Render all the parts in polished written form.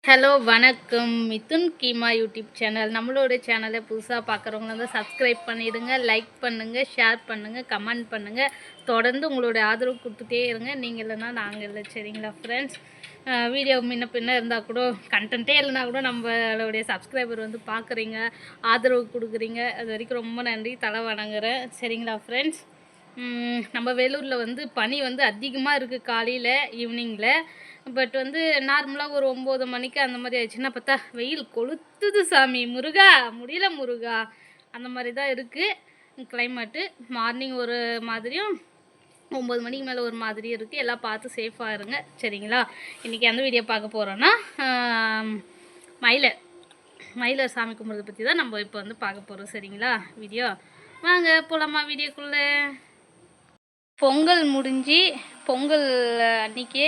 Hello வணக்கம். Mithun keema YouTube channel. நம்மளோட சேனலை புதுசாக பார்க்குறவங்கள வந்து சப்ஸ்கிரைப் பண்ணிவிடுங்க, லைக் பண்ணுங்கள், ஷேர் பண்ணுங்கள், கமெண்ட் பண்ணுங்கள். தொடர்ந்து உங்களுடைய ஆதரவு கொடுத்துட்டே இருங்க. நீங்கள் இல்லைன்னா நாங்கள் இல்லை, சரிங்களா ஃப்ரெண்ட்ஸ்? வீடியோ முன்ன பின்ன இருந்தால் கூட, கண்டென்ட்டே இல்லைனா கூட நம்மளுடைய சப்ஸ்கிரைபர் வந்து பார்க்குறீங்க, ஆதரவு கொடுக்குறீங்க. அது வரைக்கும் ரொம்ப நன்றி, தலை வணங்குறேன், சரிங்களா ஃப்ரெண்ட்ஸ்? நம்ம வேலூரில் வந்து பனி வந்து அதிகமாக இருக்குது காலையில் ஈவினிங்கில். பட் வந்து நார்மலாக ஒரு 9 மணிக்கு அந்த மாதிரி ஆயிடுச்சுன்னா பார்த்தா வெயில் கொளுத்துது சாமி, முருகா முடியல முருகா, அந்த மாதிரி தான் இருக்குது கிளைமேட்டு. மார்னிங் ஒரு மாதிரியும் 9 மணிக்கு மேலே ஒரு மாதிரியும் இருக்குது. எல்லாம் பார்த்து சேஃபாக இருங்க, சரிங்களா? இன்றைக்கி எந்த வீடியோ பார்க்க போகிறோன்னா மயிலர் சாமி கும்பிட்றதை பற்றி தான் நம்ம இப்போ வந்து பார்க்க போகிறோம், சரிங்களா? வீடியோ வாங்க போகலாமா வீடியோக்குள்ளே. பொங்கல் முடிஞ்சு பொங்கல் அன்றைக்கி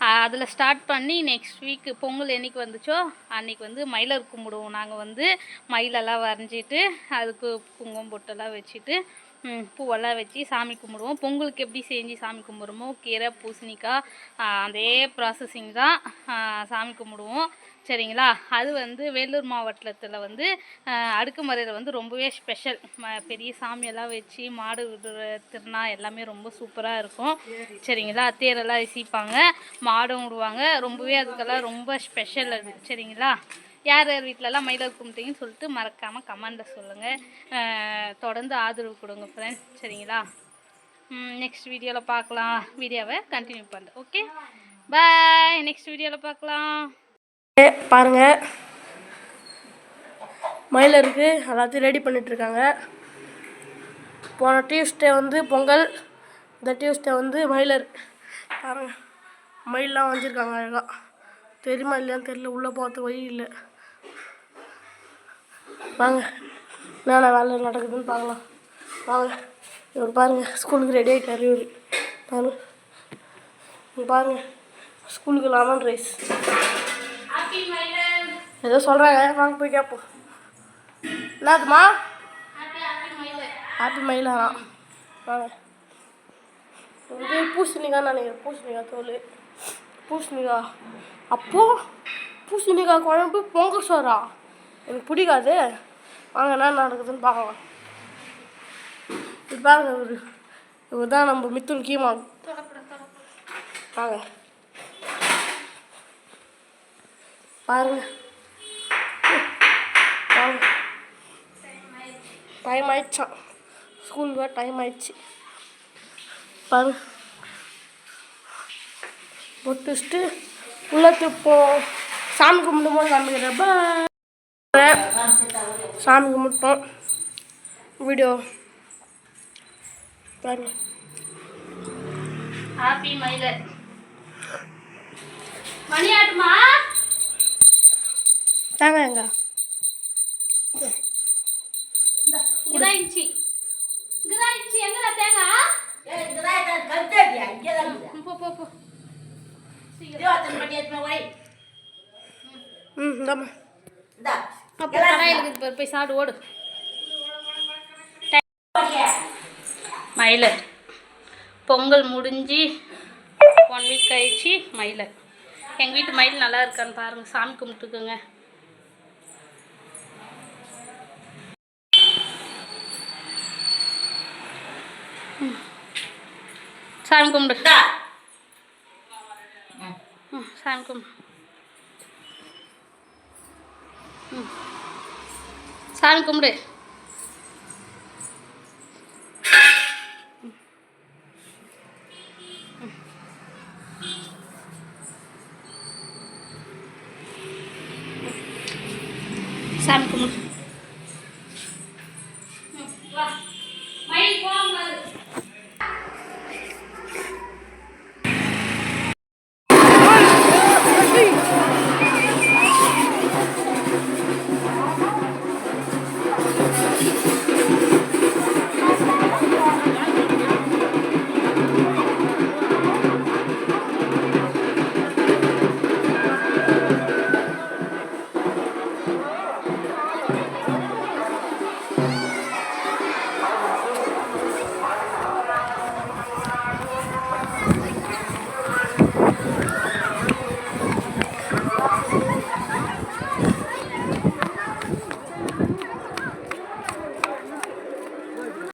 அதில் ஸ்டார்ட் பண்ணி நெக்ஸ்ட் வீக்கு பொங்கல் என்றைக்கு வந்துச்சோ அன்றைக்கி வந்து மயிலர் கும்பிடுவோம். நாங்கள் வந்து மயிலெல்லாம் வரைஞ்சிட்டு அதுக்கு குங்குமம் பொட்டெல்லாம் வச்சுட்டு பூவெல்லாம் வச்சு சாமி கும்பிடுவோம். பொங்கலுக்கு எப்படி செஞ்சு சாமி கும்பிடுவோமோ கீரை பூசணிக்காய் அதே ப்ராசஸிங் தான் சாமி கும்பிடுவோம், சரிங்களா? அது வந்து வேலூர் மாவட்டத்தில் வந்து அடுக்குமறையில் வந்து ரொம்பவே ஸ்பெஷல். பெரிய சாமியெல்லாம் வச்சு மாடு விடுற திருநாள் எல்லாமே ரொம்ப சூப்பராக இருக்கும், சரிங்களா? தேரெல்லாம் இசைப்பாங்க, மாடும் விடுவாங்க. ரொம்பவே அதுக்கெல்லாம் ரொம்ப ஸ்பெஷல் அது, சரிங்களா? யார் யார் வீட்டிலலாம் மயிலர் கும்பிட்டீங்கன்னு சொல்லிட்டு மறக்காமல் கமெண்டில் சொல்லுங்கள். தொடர்ந்து ஆதரவு கொடுங்க ஃப்ரெண்ட்ஸ், சரிங்களா? நெக்ஸ்ட் வீடியோவில் பார்க்கலாம். வீடியோவை கண்டினியூ பண்ணுறேன். ஓகே, பாய். நெக்ஸ்ட் வீடியோவில் பார்க்கலாம். பாருங்கள், மயிலருக்கு எல்லாத்தையும் ரெடி பண்ணிகிட்ருக்காங்க. போன டியூஸ்டே வந்து பொங்கல், இந்த டியூஸ்டே வந்து மயிலர். பாருங்கள், மயிலெலாம் வரைஞ்சிருக்காங்க அழகாக. தெரியுமா இல்லையான்னு தெரியல, உள்ளே போகிறதுக்கு வழி இல்லை. வாங்க என்னென்ன வேலை நடக்குதுன்னு பார்க்கலாம். வாங்க. இவர் பாருங்கள், ஸ்கூலுக்கு ரெடி ஆகிட்டார். இவர் பாருங்கள், பாருங்கள், ஸ்கூலுக்கு லெமன் ரைஸ் ஏதோ சொல்கிறாங்க, வாங்க போய் கேட்போம். என்னதுமா? ஹாப்பி மயிலாரா? வாங்க. இது பூசணிக்காய் நினைக்கிறேன், பூசணிக்காய் தோல், பூசணிக்காய். அப்போது பூசணிக்காய் குழம்பு பொங்கல் சோறா? எனக்கு பிடிக்காது. வாங்க என்ன நடக்குதுன்னு பார்க்கலாம். இது பாருங்க, இவர் தான் நம்ம மிதுன் கீமா. வாங்க பாருங்க, வாங்க. டைம் ஆயிடுச்சான், ஸ்கூலுக்கு டைம் ஆயிடுச்சு. பாருங்க, பொட்டு வச்சுட்டு உள்ளே போவோம். சாமி கும்பிடும் போது காமிக்கிறப்ப சாமி கும்பிட்டோம். வீடியோ பாருங்க. ஹாப்பி மயிலர். மணி ஆட்டுமா? தாங்க எங்க இங்கதாயிடுச்சு, இங்கதாயிடுச்சு. எங்கடா தேங்காய்? போ போ போ. இந்தாம்மா. போய் சாப்பிடு, ஓடு. மயிலர் பொங்கல் முடிஞ்சு 1 வீக் கழிச்சு மயிலர். எங்கள் வீட்டு மயில் நல்லா இருக்கான்னு பாருங்கள், சாமி கும்பிட்டுக்குங்க. சாமி கும்பிடு, சாமி கும்பிடு, சாமி கும்பிடு. சாமி கும்பிடு.